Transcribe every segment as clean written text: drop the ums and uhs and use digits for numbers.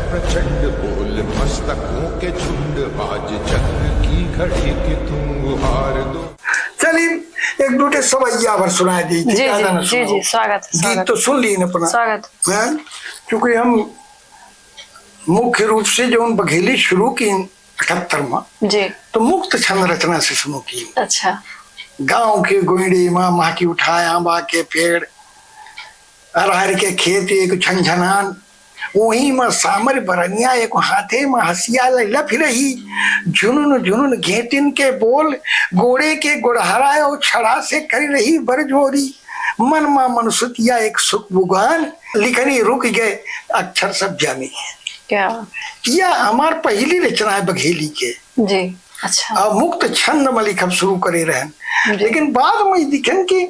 प्रचंड बोल मस्तकों के झुंड, आज चक्र की घड़ी की तुम गुहार दो। चलिए एक दूटे सवैया भर सुना दी। जी जी जी, स्वागत। गीत तो सुन ली अपना स्वागत। क्योंकि हम मुख्य रूप से जो बघेली शुरू की 78 में जी, तो मुक्त छंद रचना से शुरू की। अच्छा। गांव के गोइडे माँ की उठाए आंबा के पेड़, अरहर के खेत एक छनछनान, वही में सामर बरनिया एक हाथे में हसिया लैला फिर ही, झुनुन झुनुन घेटिन के बोल, गोड़े के गोड़हरा और छड़ा से कर रही बरजोरी, मन मा मनसुतिया एक सुख बुगान, लिखनी रुक गए अक्षर सब जामी। क्या यह हमार पहली रचना है बघेली के जी, अच्छा। मुक्त छंद में लिखब शुरू करे रहन, लेकिन बाद में दिखन कि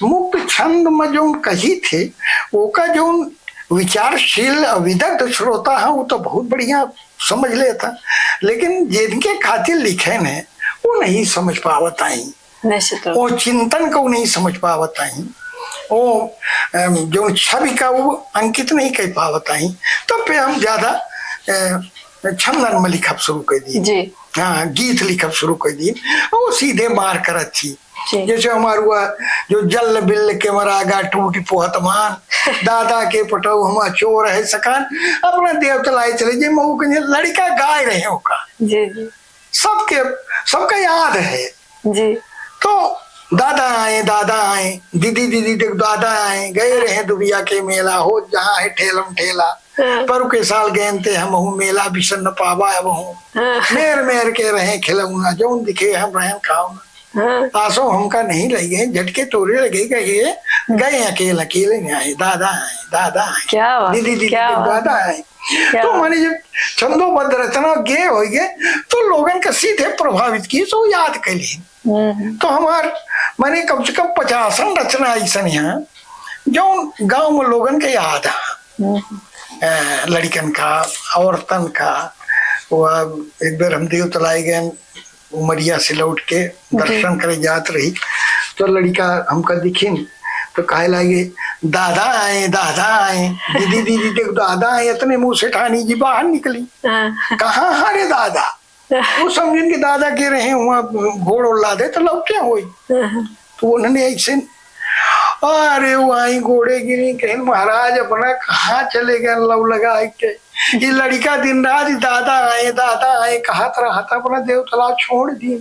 मुक्त छंद में जो कही थे ओका जो विचारशील विदग्ध श्रोता है वो तो बहुत बढ़िया समझ लेता, लेकिन जिनके खातिर लिखे ने वो नहीं समझ पावत आई, वो चिंतन को नहीं समझ पावत आई, वो जो छवि का वो अंकित नहीं कर पावत आई, तो पे हम ज्यादा छंदन में लिखब शुरू कर दी। हाँ, गीत लिखब शुरू कर दी, वो सीधे मार कर अच्छी। जैसे हमारा हुआ जो जल बिल के मरागा टूटी पोहतमान, दादा के पटो हम चोर है सकान, अपना देव तलाए चले जे मऊ के लड़का गाय रहे हो का जी जी, सबका याद है जी। तो दादा आए दीदी दीदी तक दादा आए, गए रहे दुबिया के मेला हो जहाँ है ठेलम ठेला, पर के साल गए हम हूँ मेला बिशन न पावा अब हूँ, मेर मेर के रहे खिलौना जो दिखे हम रहन खाओ, आसो हमका नहीं लगे झटके तोड़े लगे गए अकेले में आए, दादा आए दीदी दीदी दादा आए। तो माने जब छंदोबद्ध रचना गे हो गए तो लोगन का सीधे प्रभावित किए, सो याद कर ली। तो हमार माने कम से कम 50 रचना ऐसा है जो गांव में लोगन के याद है, लड़कन का औरतन का। वह एक बार हम देव तलाए गए उमरिया से लौट के दर्शन करे जात रही, तो लड़का हमका दिखिन तो कहे लगे दादा आए दीदी दीदी देख दादा आए, इतने मुंह से ठानी जी बाहर निकली, कहाँ हरे दादा, वो समझिन के दादा के रहे वहाँ घोड़ उड़ा दे तो लौट क्या हुई, तो उन्होंने ऐसे अरे वो आई घोड़े गिरी, कहीं महाराज अपना कहाँ चले गए लव लगा के, ये लड़का दिन रात दादा आए कहा रहा था, अपना देव तालाब छोड़ दिए।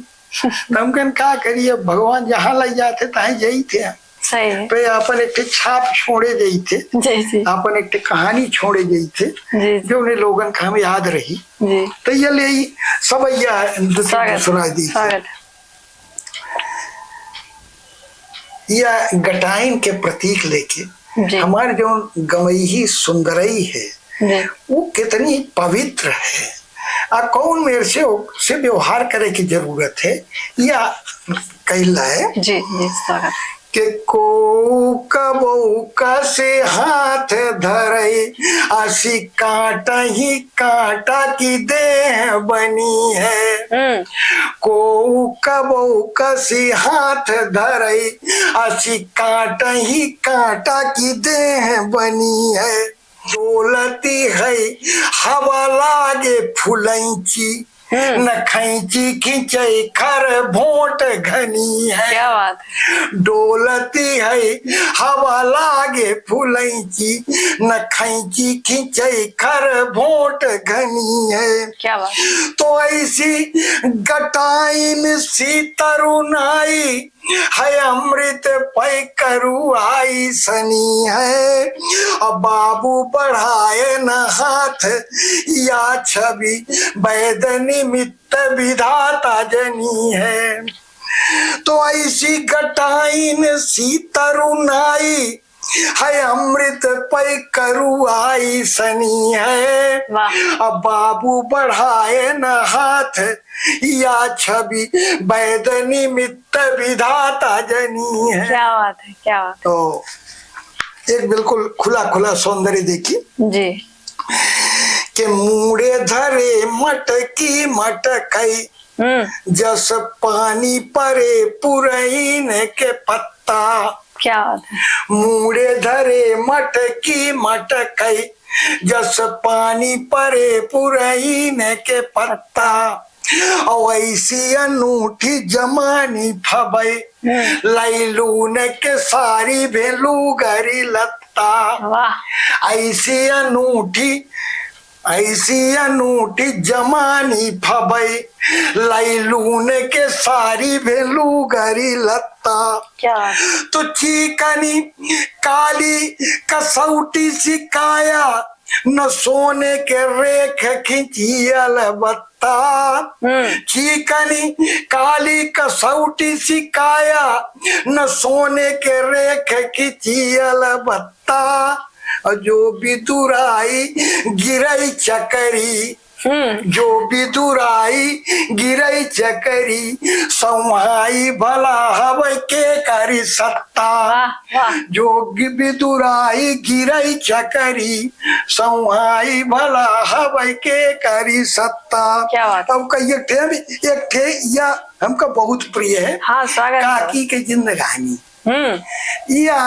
हम कहन का करिए, भगवान जहाँ ले जाते तहाँ यही थे, पे अपन एक छाप छोड़े गई थे, अपन एक कहानी छोड़े गई थे जो उन्हें लोगन का हम याद रही। तो ये ले सब सुना दी। या गटाइन के प्रतीक लेके हमारे जो गवई सुंदरई है वो कितनी पवित्र है, कौन मेरे से व्यवहार करे की जरूरत है, या कहला है जी जी के को कबो से हाथ धरे, असी कांटा ही कांटा की देह बनी है, को कबो से हाथ धरे, असी कांटा ही कांटा की देह बनी है, डोलती है हवा लागे फुलैची, न खैची खिंचे खर भोट घनी है। क्या बात है। डोलती है हवा लागे फुलैची, न खैची खिंचे खर भोट घनी है। क्या बात। तो ऐसी गटाइन सी तरुणाई है, अमृत पै करू आई सनी है, अब बाबू बढ़ाए न हाथ या छवि, वैद निमित्त विधाता जनी है। तो ऐसी गटाइन सी तरुणाई है, अमृत पै करू आई सनी है, अब बाबू बढ़ाए न हाथ या छवि, वैद निमित्त विधाता जनी है। क्या बात है, क्या बात। तो एक बिल्कुल खुला सौंदर्य देखिए जी, के मूड़े धरे मटकी मटकई, जस पानी परे पुरैन के पत्ता। क्या बात है। मूड़े धरे मटकी मटकई, जस पानी परे पुरैन के पत्ता, और ऐसी अनूठी जमानी फबै, लैलून के सारी भेलू गरी लत्ता। वाह ऐसी अनूठी जमानी फबै, लैलून के सारी भेलू गरी लत्ता। क्या तो चिकनी काली कसौटी सिकाया, न सोने के रेख खिंचियल बत्ता। चिकनी काली कसौटी सिकाया, न सोने के रेख खिंचियल बत्ता। जो बिदुराई गिरई चकरी, जो बिदुराई गिरई चकरी, संहाई भला हवै के करी सत्ता। जो बिदुराई गिरई चकरी, संहाई भला हवै के करी सत्ता। क्या बात। अब का एक ठे या हमका बहुत प्रिय है। हाँ, स्वागत। काकी के जिंदगानी। या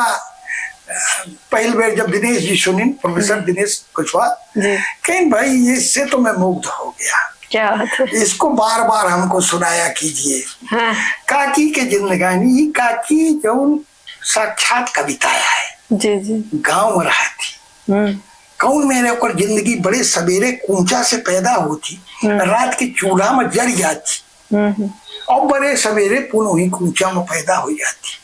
पहली बार जब दिनेश जी सुनी, प्रोफेसर दिनेश कुशवाहा, कहीं भाई इससे तो मैं मुग्ध हो गया। क्या बात है। इसको बार बार हमको सुनाया कीजिए। हाँ। काकी के जिंदगानी, काकी जो साक्षात कविता है। जी जी। गांव में रहती, गाँव में रहकर जिंदगी बड़े सवेरे कूचा से पैदा होती, रात के चूल्हा में जल जाती, और बड़े सवेरे पुनः ही कूचा में पैदा हो जाती।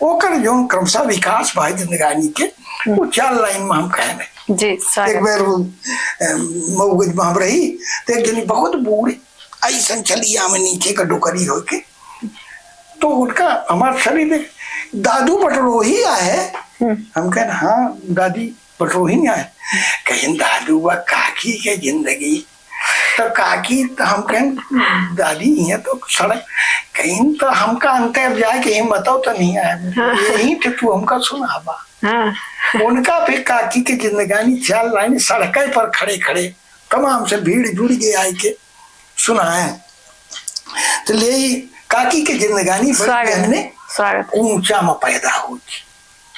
ओकर जो क्रमशः विकास भाई जिंदगानी के, वो 4 लाइन में हम कहें। जी, एक बार मऊगज में हम रही, तो एक जनी बहुत बूढ़ी ऐसा चलिया में नीचे का डोकरी हो के, तो उनका हमारे शरीर में दादू बटरोही आए। हम कहें हाँ दादी बटरोही आए। कहें दादू व काकी के जिंदगी, तो काकी तो हम कहें दादी है तो सड़क कहीं तो हमका अंतर जाए कि बताओ तो नहीं आया। यही थे तू हमका सुनाबा। उनका फिर काकी के जिंदगानी 4 लाइन सड़क पर खड़े खड़े तमाम से भीड़ जुड़ गए आए के सुनाए। तो ले काकी के जिंदगानी हमने ऊंचा में पैदा होती,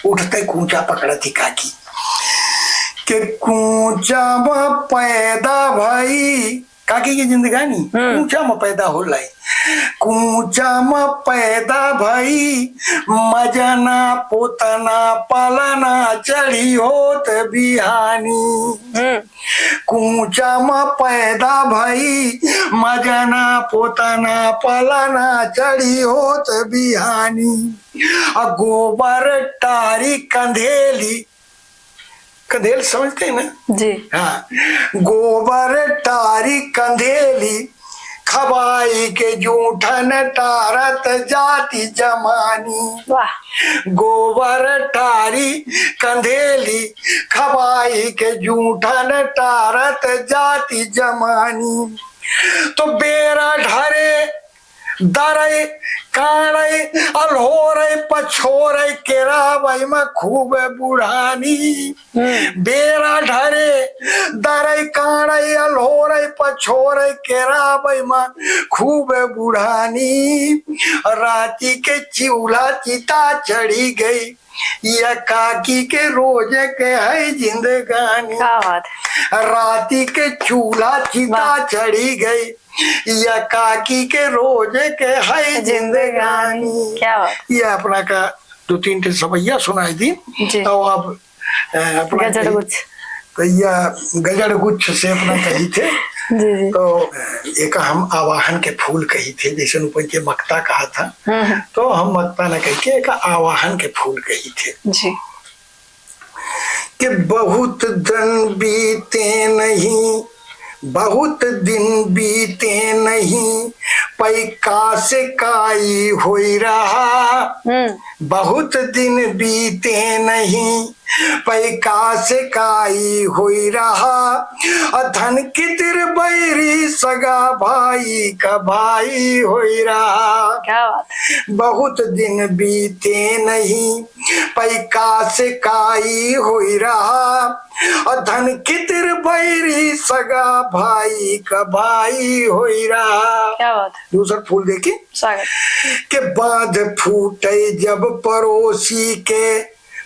उठते कूचा पकड़ा थी काकी के कूचा में पैदा भाई। काकी की जिंदगानी कूचा में पैदा हो लाई, कूचा में पैदा भई, मजना पोतना पलना चढ़ी होत बिहानी। कूचा में पैदा भई, मजना पोतना पलना चढ़ी होत बिहानी। गोबर टारी कंधेली, कंधेल समझते हैं ना जी। हाँ, गोबर टारी कंधेली, खबाई के जूठन टारत जाति जमानी। वाह। गोबर टारी कंधेली, खबाई के जूठन टारत जाति जमानी। तो बेरा ढरे दरे काड़े अलहोरे पछोरे केरावई में खूब बुढ़ानी। बेरा ढरे दरे काड़े अलहोरे पछोरे केरावई में खूब बुढ़ानी। राती के चूल्हा चिता चढ़ी गई, या काकी के रोज के है जिंदगानी। राती के चूल्हा चिता चढ़ी गई, या काकी के रोज के है जिंदगानी। क्या बात। ये अपना का 2-3 ठे सवैया सुनाई दी। तो अब अपना गजड़ गुच्छ से अपना कही थे। तो एक हम आवाहन के फूल कही थे, जैसे ऊपर के मक्ता कहा था, तो हम मक्ता न कही के एक आवाहन के फूल कही थे जी। कि बहुत दिन बीते नहीं, बहुत दिन बीते नहीं, पैका से काई होई रहा। बहुत दिन बीते नहीं, पैका से काई होई रहा। धन कितिर बैरी सगा भाई का भाई होई रहा। क्या बात। बहुत दिन बीते नहीं, पैका से काई होई रहा। धन कितिर बैरी सगा भाई का भाई होई रहा। क्या बात। दूसरा फूल देखिए, के बांध फूटे जब पड़ोसी के,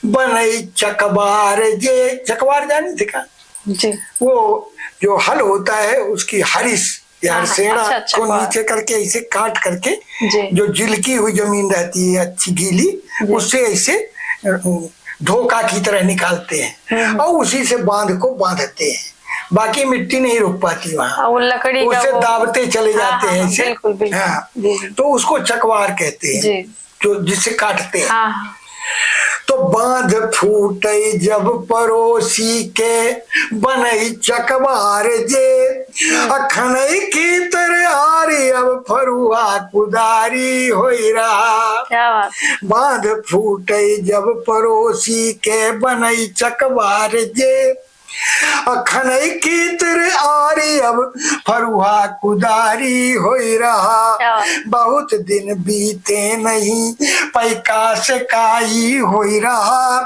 बनई चकबार जे। चकबार जानी थे का? जी। वो जो हल होता है उसकी हरिस या हाँ, हरसेड़ा अच्छा, को वाह। नीचे करके ऐसे काट करके जी। जो जिलकी हुई जमीन रहती है अच्छी गीली, जी। उससे ऐसे धोखा की तरह निकालते हैं और उसी से बांध को बांधते हैं। बाकी मिट्टी नहीं रुक पाती वहाँ, वो लकड़ी का उसे वो दाबते चले हाँ, जाते हाँ, हैं हाँ, ऐसे। बिल्कुल बिल्कुल। हाँ, जी। तो उसको चकवार कहते हैं, जी। जो जिससे काटते हैं। हाँ, हाँ। तो बांध फूटे जब पड़ोसी के बनई चकवार जे, अखनई की तरह आरी अब फरुआ कुदारी होई रहा। क्या बात। बांध फूटे जब पड़ोसी के बनई चकवार जे, अखनई की तरह आरी अब फरुआ कुदारी होई रहा। क्या? बहुत दिन बीते नहीं पैका से काई होई रहा।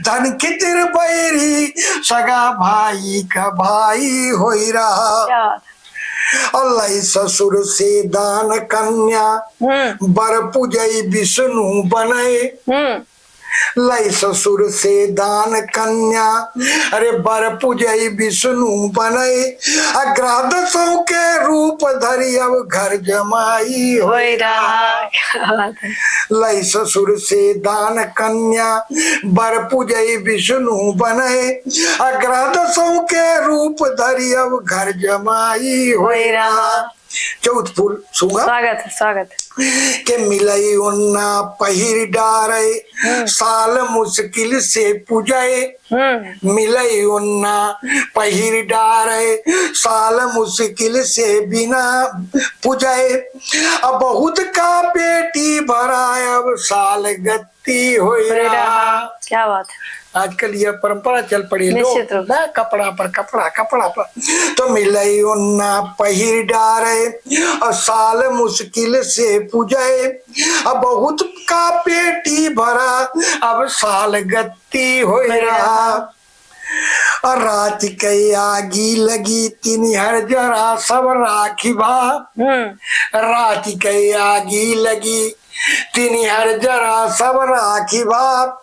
धन कितिर बैरी सगा भाई का भाई होई रहा। क्या बात। अल्लाह ससुर से दान कन्या बर पूजई विष्णु बने। लई ससुर से दान कन्या अरे बर पूजई विष्णु बने। अग्रादसों के रूप धरी अब घर जमाई होई रहा। क्या बात है। लई ससुर से दान कन्या बर पूजई विष्णु बने। अग्रादसों के रूप धरी अब घर जमाई होई रहा। चौथ फूल सुगा स्वागत है, स्वागत है। के मिलई उन्ना पहिर डारे साल मुश्किल से पूजाए। मिलई उन्ना पहिर डारे साल मुश्किल से बिना पूजाए। अब बहुत का पेटी भरा अब साल गत्ती होई रहा। क्या बात है। आजकल यह परंपरा चल पड़ी निश्चित रूप ना, कपड़ा पर कपड़ा कपड़ा पर। तो मिलई उन्ना पहिर डारे और साल मुश्किल से पूजाए। अब बहुत का पेटी भरा अब साल गत्ती हो रहा। और रात के आगी लगी तीन हर जरा सब राखी भा। रात के आगी लगी तीन हर जरा सब राखी बाप।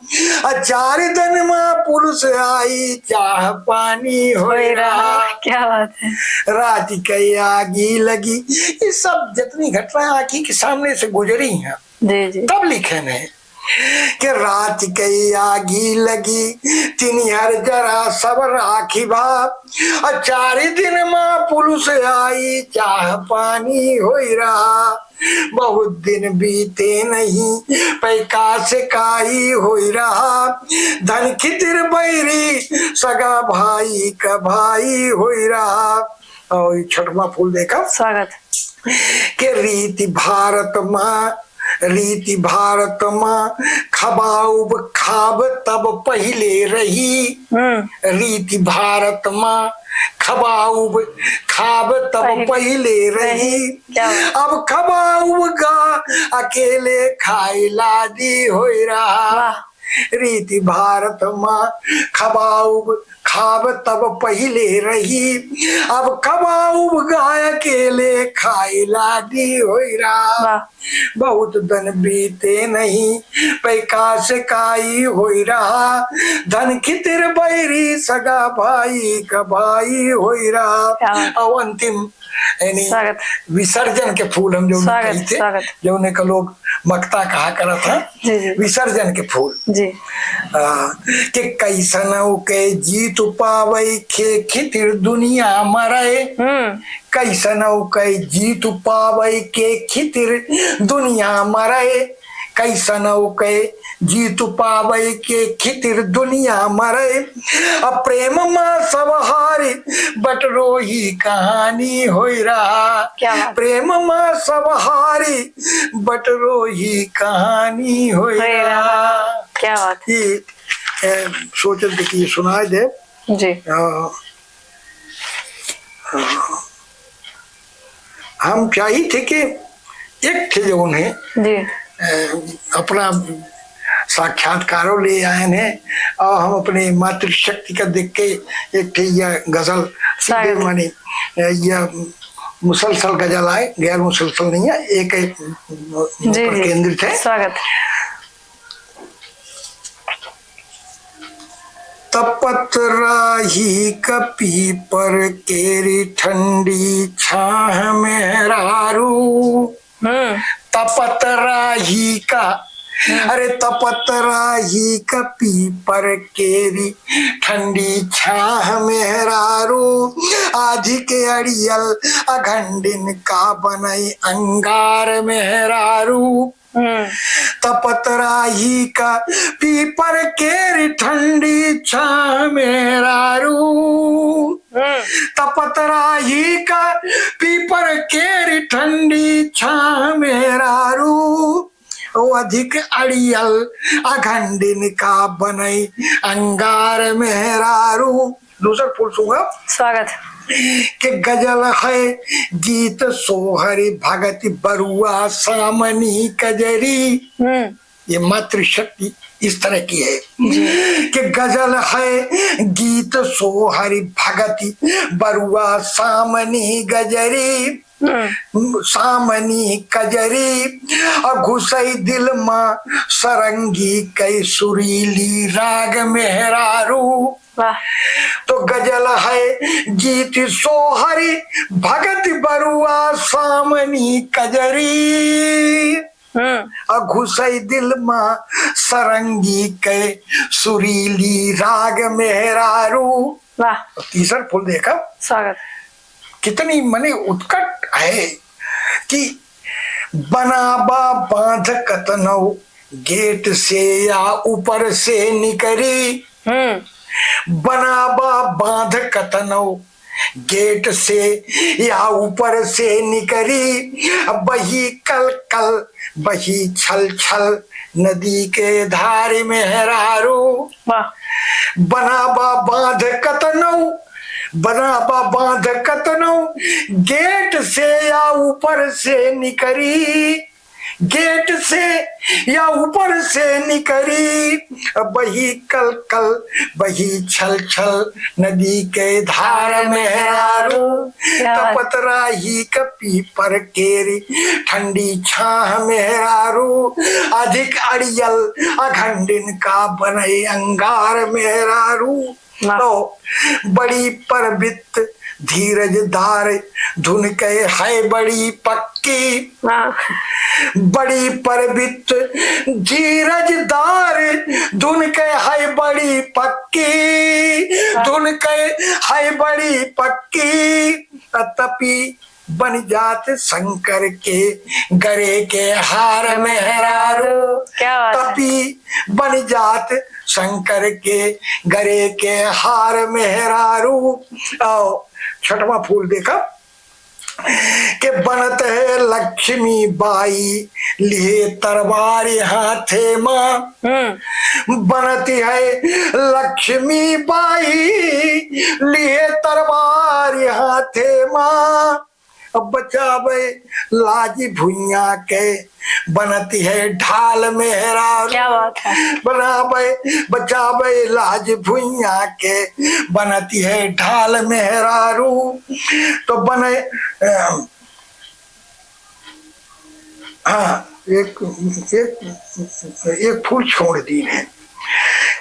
4 दिन में पुलिस आई चाह पानी हो रहा। क्या बात है। रात की आगी लगी। ये सब जितनी घटनाएं आँखी के सामने से गुजरी हैं जी जी। तब लिखे हैं कि रात की आगी लगी तीन हर जरा सब राखी बाप। 4 दिन में पुलिस आई चाह पानी हो रहा। बहुत दिन बीते नहीं पैका से काई हो रहा। धन खितिर बैरी सगा भाई का भाई हो रहा। और छठवां फूल देखा स्वागत के रीति भारत माँ खबाऊब खाब तब पहले रही। रीति भारत माँ खबाऊब खाब तब पहले रही। अब खबाऊब गा अकेले खाई लादी हो रहा। रीति भारत माँ खबाऊब खाब तब पहले रही। अब खबाऊब गाय अकेले खाई लादी हो रहा। बहुत दिन बीते नहीं पैका से काई हो रहा। धन खितिर बैरी सगा भाई का भाई हो रहा। और अंतिम यानी विसर्जन के फूल हम जो कहते जो उन्हें का लोग मक्ता कहा करा था। विसर्जन के फूल जी। कि कैसन के जीत पावई खे खितिर दुनिया मरे। कैसन के जीत पावई के खितिर दुनिया मरे। कैसन के जीत पावे के खितिर दुनिया मरे। अब प्रेम माँ सब हारी बटरोही कहानी हो रहा। प्रेम माँ सब हारी बटरोही कहानी हो रहा। क्या बात है। सोचल थे कि ये सुनाए दे जी। हम चाहिए थे कि एक थे जो उन्हें जी अपना साक्षात्कारों ले आए हैं और हम अपने मातृशक्ति का देख के एक यह गजल मानी यह मुसलसल गजल आए, गैर मुसलसल नहीं है, एक पर केंद्रित है। स्वागत। तपत राही कपी पर केरी ठंडी छाह मेहरारू। तपत राही का, अरे तपत राही कपी पर केरी ठंडी छाह मेहरारू। आधी के अड़ियल अघंडिन का बनई अंगार मेहरारू। तपत राही का पीपर केरी ठंडी छाह मेहरारू। तपत राही का पीपर केरी ठंडी छाह मेहरारू। ओ अधिक अड़ियल अघंडिन का बनई अंगार मेहरारू। दूसरा फूल सूंगा स्वागत के गजल है गीत सोहरी भगति बरुआ सामनी कजरी। ये मातृशक्ति इस तरह की है कि गजल है गीत सोहरी भगति बरुआ सामनी गजरी। सामनी कजरी और घुसई दिल माँ सरंगी कई सुरीली राग मेहरारू। तो गजल है गीत सोहरी भगत बरुआ सामनी कजरी। और घुसई दिल माँ सरंगी के सुरीली राग मेहरारू। तीसरा फूल देखा स्वागत कितनी मने उत्कट है कि बनाबा बांध कतनौ गेट से या ऊपर से निकरी। बनाबा बांध कतनौ गेट से या ऊपर से निकरी। बही कल कल बही छल छल नदी के धार मेहरारू। बनाबा बांध कतनौ, बनाबा बांध कतनौ गेट से या ऊपर से निकरी। गेट से या ऊपर से निकरी। बही कल कल बही छल छल नदी के धार मेहरारू। तपत राही कपी पर केरी ठंडी छाह मेहरारू। अधिक अड़ियल अघंडिन का बनई अंगार मेहरारू। तो बड़ी परबित धीरज धार धुन के है बड़ी पक्की। बड़ी परबित धीरज दार धुन के है बड़ी पक्की। धुन के है बड़ी पक्की। तपी बन जात शंकर के गरे के हार मेहरारू। तपी बन जात शंकर के गरे के हार मेहरारू। आओ छठवां फूल देखा के बनत है लक्ष्मी बाई लिए तलवार हाथे माँ। बनती है लक्ष्मी बाई लिए तलवार हाथे माँ। अब बचावे लाजी भुइया के बनती है ढाल मेहरारू। क्या बात है। बनावे बचावे लाज भुइया के बनती है ढाल मेहरारू। तो बने हाँ एक फूल छोड़ दी है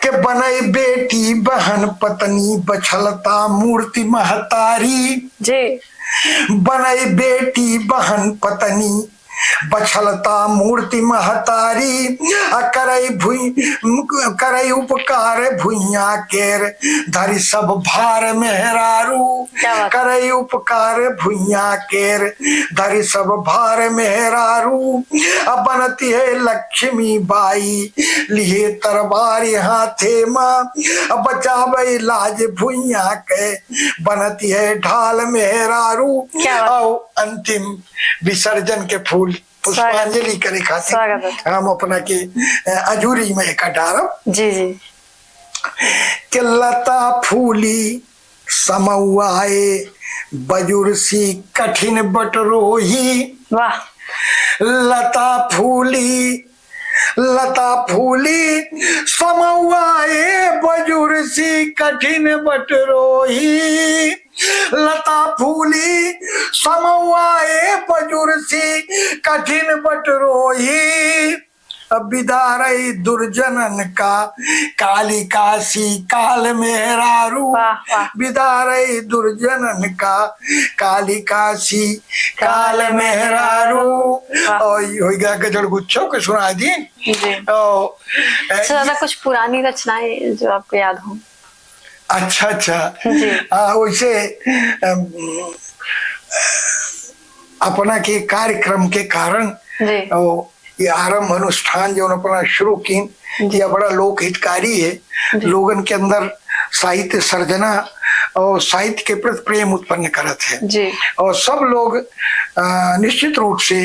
कि बनई बेटी बहन पत्नी बछलता मूर्ति महतारी। जी बनई बेटी बहन पत्नी बछलता मूर्ति महतारी। करई उपकार भुइया केर धरि सब भार मेहरारू। करई उपकार भुइया केर धरि सब भार मेहरारू। अब बनती है लक्ष्मी बाई लिए तरवार हाथे माँ। अब बचावे लाज भुइया के बनती है ढाल मेहरारू। आओ अंतिम विसर्जन के फूल पुष्पांजलि करे खातिर हम अपना के अजूरी में एक डारब। जी जी के लता फूली समौआए बजुर्सी कठिन बटरोही। वाह। लता फूली समौआए बजुर्सी कठिन बटरोही। लता फूली समौआए बजुर्सी कठिन बटरोही। बिदारई दुर्जनन का कालिकासी काल मेहरारू वाह, वाह। बिदारई दुर्जनन का कालिकासी काल मेहरारू वाह। और हो गया गजल गुच्छों के सुना दी जी। और सबसे ज्यादा कुछ पुरानी रचनाएं जो आपको याद हो? अच्छा अच्छा जी। वैसे अपना के कार्यक्रम के कारण जी। ये आरंभ अनुष्ठान जो अपना शुरू की यह बड़ा लोक हितकारी है। लोगन के अंदर साहित्य सर्जना और साहित्य के प्रति प्रेम उत्पन्न करत है जी। और सब लोग निश्चित रूप से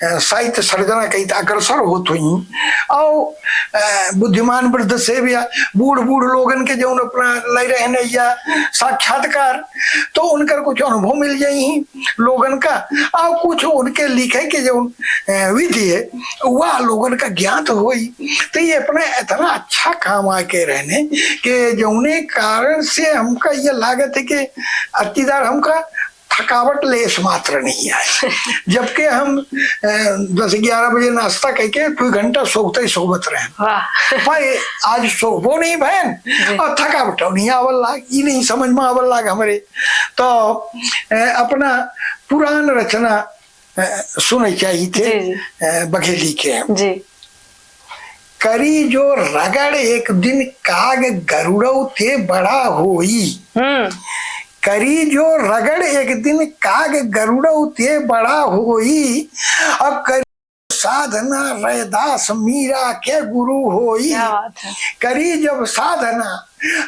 साहित्य सर्जना कहीं अग्रसर होत हुई और बुद्धिमान वृद्ध से भी बूढ़ बूढ़ लोगन के जो अपना ले रहने या साक्षात्कार तो उनका कुछ अनुभव मिल जाई लोगन का और कुछ उनके लिखे के जो विधि है वह लोगन का ज्ञात हुई। तो ये अपने इतना अच्छा काम आके रहने के जौने कारण से हमका ये लागत है कि अतिदार हमका थकावट लेस मात्र नहीं आए जबकि हम 10-11 बजे नाश्ता करके 2 घंटा सोते ही सोबत रहे भाई आज सोबो नहीं बहन और थकावट नहीं आवल लाग ये नहीं समझ में आवल लाग हमारे तो अपना पुरान रचना सुने चाहिए थे बघेली के जी। करी जो रगड़ एक दिन काग गरुड़ौ थे बड़ा होई करी जो रगड़ एक दिन काग गरुड़ौ ते बड़ा होई अब करी साधना रैदास मीरा के गुरु होई। करी जब साधना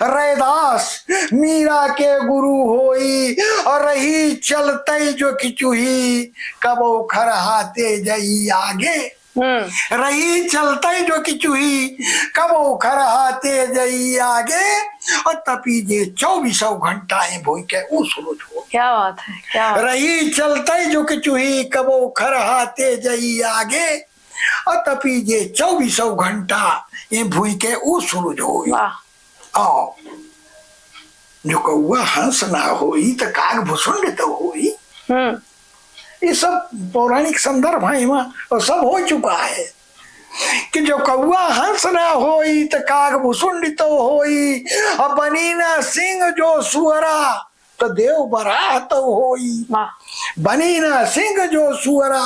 रैदास मीरा के गुरु होई और रही चलते जो किचुही कबो खरहाते जई आगे रही चलते जो किचुही कबो खरहाते जई आगे और तपी जे 24 घंटा भूई के ऊ सूरज हो। क्या बात है, क्या बात। रही चलते जो किचुही कबो खरहाते जई आगे और तपी जे 24 घंटा ये भूई के ऊ सूरज हो। आओ जो कौआ हंस ना होई तो काग भुसुंड तो होई। ये सब पौराणिक संदर्भ है और सब हो चुका है कि जो कौआ हंस ना होई तो काग भुसुंड तो होई और बनी ना सिंह जो सुअरा तो देव बराह तो होई। बनी ना सिंह जो सुअरा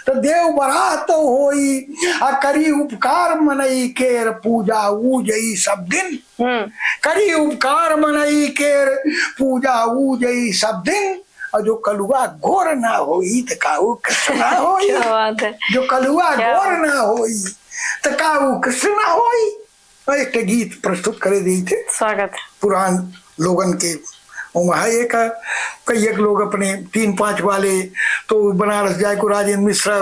तो देव बराह तो होई आ करी उपकार मनई केर पूजा ऊ जई सब दिन करी उपकार मनई केर पूजा ऊ जई सब दिन और जो कलुआ गोर ना होई तो काऊ कृष्ण ना होई। जो कलुआ गोर ना होई तो काऊ कृष्ण ना होई। एक गीत प्रस्तुत करे दी थे स्वागत पुरान लोगन के एक कई एक लोग अपने 3-5 वाले तो बनारस जाए को राजेंद्र मिश्रा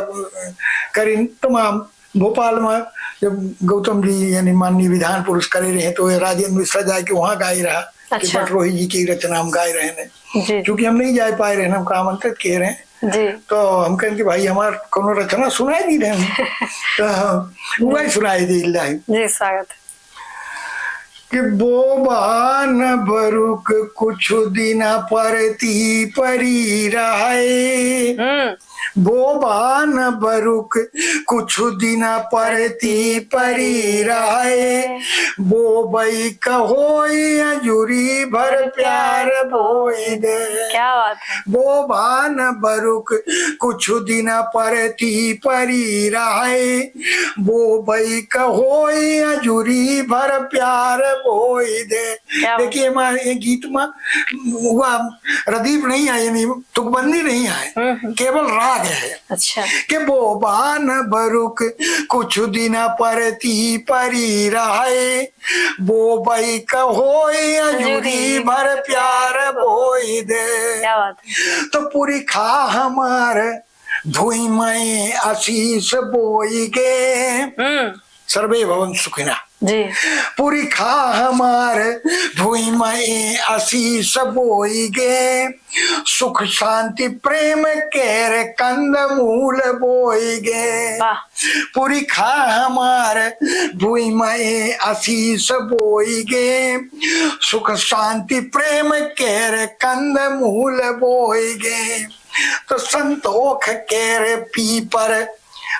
करीन तमाम भोपाल में जब गौतम जी यानी माननीय विधान पुरुष करे रहे तो राजेंद्र मिश्रा जाए के वहाँ गाई रहा। अच्छा। भट्टरोही जी की रचना हम गाए रहे हैं क्योंकि हम नहीं जा पाए रहे हम काम आमंत्रित किए रहे जी। तो हम कहें कि भाई हमार कोनो रचना सुनाई नहीं रहे तो वही सुनाई दी जी। स्वागत कि बोबान बरुक कुछ दिन परती परी रहे बोबान बरुक कुछ दिन परती परी रहे बोबई कहोई अजुरी भर प्यार बोई दे। क्या बात है। बोबान बरुक कुछ दिन परती परी रहे बोबई कहोई अजुरी भर प्यार बोई दे। देखिए हमारे गीत में हुआ रदीप नहीं है यानी तुकबंदी नहीं है केवल राग है। अच्छा। कि बोबान बरुक कुछ दिन परती परी रहे बोबई कहोई अजुरी भर प्यार बोई दे। क्या बात है। तो पूरी खा हमार धुई में आशीष बोई गे सर्वे भवन सुखिना जी। पूरी खा हमार धुई में आशीष बोई गे सुख शांति प्रेम केर कंद मूल बोई गे। पूरी खा हमार धुई में आशीष बोई गे सुख शांति प्रेम केर कंद मूल बोई गे। तो संतोख केर पीपर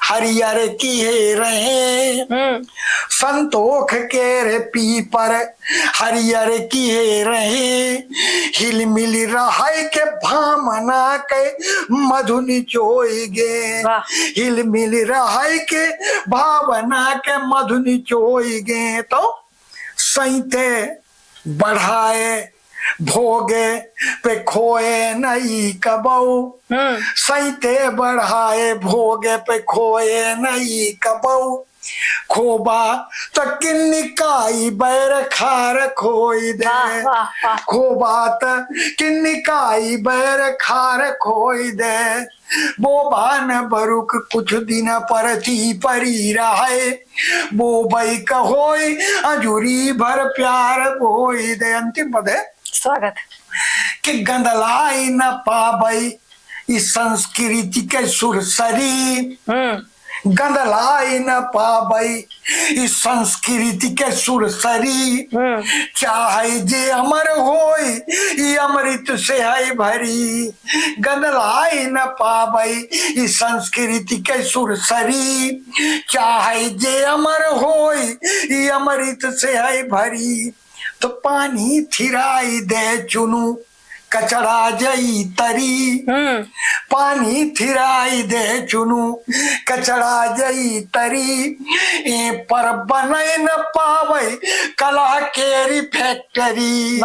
हरियर किए रहे, संतोख के रे पीपर हरियर किए रहे, हिल मिल रहा के भामना के मधु निचोई गे, हिल मिल रहा के भावना के मधु निचोई गे। तो सैते बढ़ाए भोगे पे खोए नहीं कबऊ, सैते बढ़ाए भोगे पे खोए नहीं कबऊ, खोबा तो किन्निकाई बैर खार खोई दे, खोबा तो किन्निकाई बैर खार खोई दे, बोबान बरुक कुछ दिन परती परी रहे, बोबई कहोई अजूरी भर प्यार बोई दे। अंतिम पद है स्वागत कि गंदलाई न पाबई इस संस्कृति के सुरसरी, गंदलाई न पाबई इस संस्कृति के सुरसरी, चाहे जे अमर होई ये अमृत से है भरी, गंदलाई न पाबई इस संस्कृति के सुरसरी, चाहे जे अमर होई ये अमृत से है भरी। तो पानी थिराई दे चुनू कचड़ा जई तरी, पानी थिराई दे चुनू कचड़ा जई तरी, ए पर बने न पावे कला केरी फैक्ट्री,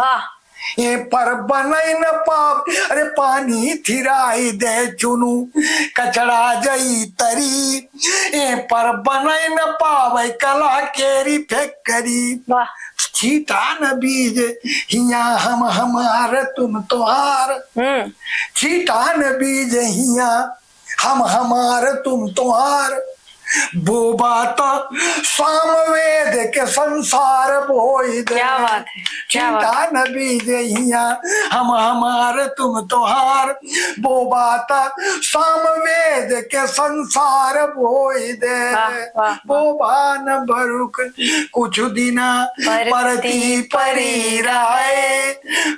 ये पर बने न पाव, अरे पानी थिराई दे चुनू कचड़ा जई तरी, ए पर बने न पावे कला केरी फैक्ट्री। चीटा न बीज हिया हम हमार तुम तोहार, चीटा न बीज हिया हम हमार तुम तोहार, बोबा तो सामवेद के संसार बोई दे। क्या बात है, चिंता न बीज हिया हम हमार तुम तोहार, बोबा तो सामवेद के संसार बोई दे, बोबा न बरुक कुछ दिना परती परी राय,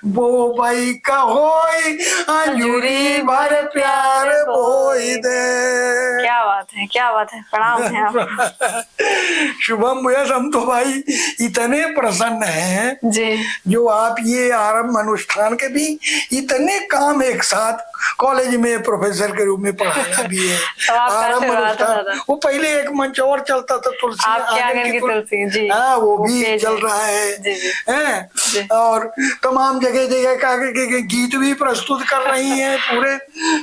बोबई कहोई अंजुरी भर प्यार बोई दे। क्या बात है, क्या बात है, प्रणाम है आप। शुभम भैया हम तो भाई इतने प्रसन्न हैं जी, जो आप ये आरंभ अनुष्ठान के भी इतने काम एक साथ कॉलेज में प्रोफेसर के रूप में पढ़ाना भी है। आरंभ अनुष्ठान वो पहले एक मंच और चलता था तुलसी आंगन की तुलसी जी, हाँ वो भी चल रहा है, और तमाम जगह जगह का गीत भी प्रस्तुत कर रही हैं, पूरे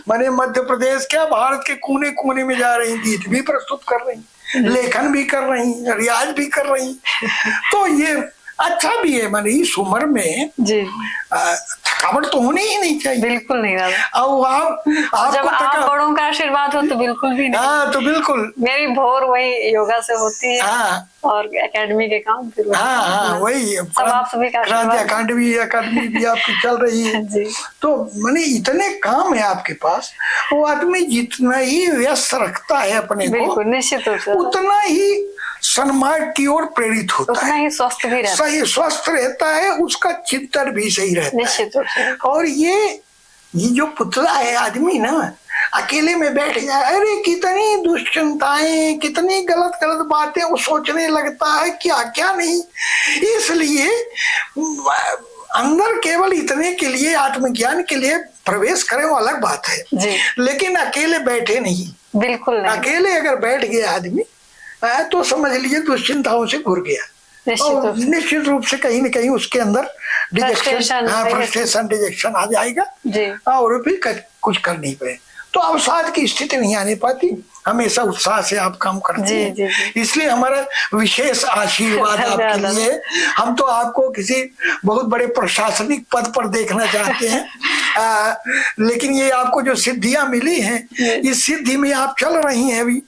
माने मध्य प्रदेश क्या भारत के कोने कोने में जा रही, गीत भी प्रस्तुत कर रही, लेखन भी कर रही, रियाज भी कर रही। तो ये अच्छा भी है, माने इस उम्र में जी थकावट तो होनी ही नहीं चाहिए, बिल्कुल नहीं दादा। और जब आप बड़ों का आशीर्वाद हो तो बिल्कुल भी नहीं। हाँ तो बिल्कुल मेरी भोर वही योगा से होती है, हाँ और एकेडमी के काम फिर हाँ वही सब आप सभी का अकादमी भी आपकी चल रही है जी। तो माने इतने काम है आपके पास, वो आदमी जितना ही व्यस्त रखता है अपने को, निश्चित रूप से उतना ही सन्मार्ग की ओर प्रेरित होता उतना है, ही स्वस्थ भी रहता सही स्वस्थ रहता है, उसका चिंतन भी सही रहता है निश्चित रूप से। और ये जो पुतला है आदमी ना अकेले में बैठ जाए, अरे कितनी दुश्चिंताएं कितनी गलत गलत बातें वो सोचने लगता है, क्या क्या नहीं। इसलिए अंदर केवल इतने के लिए आत्मज्ञान के लिए प्रवेश करें वो अलग बात है जी, लेकिन अकेले बैठे नहीं, बिल्कुल नहीं। अकेले अगर बैठ गया आदमी तो समझ लीजिए दुश्चिंताओं से घुर गया, और निश्चित रूप से कहीं न कहीं उसके अंदर फ्रस्ट्रेशन डिजेक्शन आ जाएगा जी, और भी कुछ कर नहीं पाए, तो अवसाद की स्थिति नहीं आने पाती, हमेशा उत्साह से आप काम करते हैं। इसलिए हमारा विशेष आशीर्वाद आपके लिए। हम तो आपको किसी बहुत बड़े प्रशासनिक पद पर देखना चाहते हैं, लेकिन ये आपको जो सिद्धियां मिली हैं, इस सिद्धि में आप चल रही हैं अभी,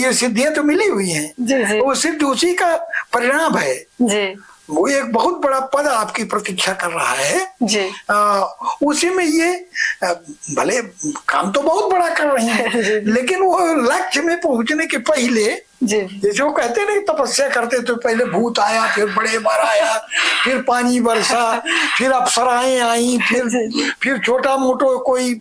ये सिद्धियां तो मिली हुई हैं, वो सिद्ध उसी का परिणाम है जी। वो एक बहुत बड़ा पद आपकी प्रतीक्षा कर रहा है जी। उसी में ये भले काम तो बहुत बड़ा कर रही है लेकिन वो लक्ष्य में पहुंचने के पहले जी, जैसे वो कहते हैं ना तपस्या करते तो पहले भूत आया, फिर बड़े बार आया, फिर पानी बरसा, फिर अप्सराएं आई, फिर छोटा मोटा कोई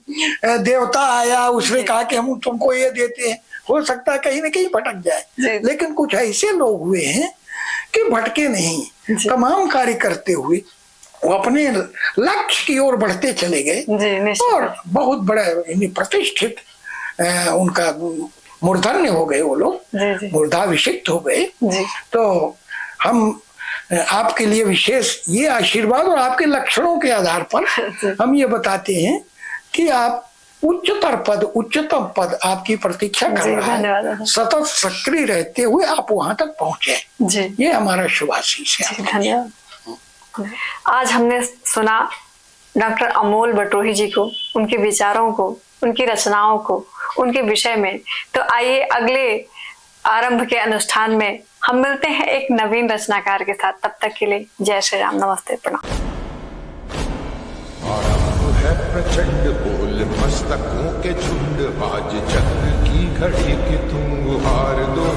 देवता आया, उसने कहा कि हम तुमको ये देते हैं, हो सकता है कहीं ना कहीं भटक जाए, जी। लेकिन कुछ ऐसे लोग हुए हैं कि भटके नहीं, जी। तमाम कार्य करते हुए वो अपने लक्ष्य की ओर बढ़ते चले गए जी, निश्चित। और बहुत बड़े प्रतिष्ठित उनका मूर्धन्य हो गए वो लोग, जी, जी। मूर्धाभिषिक्त हो गए। जी। तो हम आपके लिए विशेष ये आशीर्वाद और आपके लक्षणों के आधार पर हम ये बताते हैं कि आप उच्चतर पद, उच्चतम पद आपकी प्रतीक्षा कर जी, रहा है, धन्यवाद। सतत सक्रिय रहते हुए आप वहां तक पहुंचे, जी, ये हमारा शुभाशीष है। जी, धन्यवाद। आज हमने सुना डॉक्टर अमोल बटोही जी को, उनके विचारों को, उनकी रचनाओं को, उनके विषय में। तो आइए अगले आरंभ के अनुष्ठान में हम मिलते हैं एक नवीन रचनाकार के साथ। तब तक के लिए जय श्री राम, नमस्ते, प्रणाम। आरंभ है प्रचंड बोल मस्तकों के झुंड, आज चक्र की घड़ी कि तुम गुहार दो।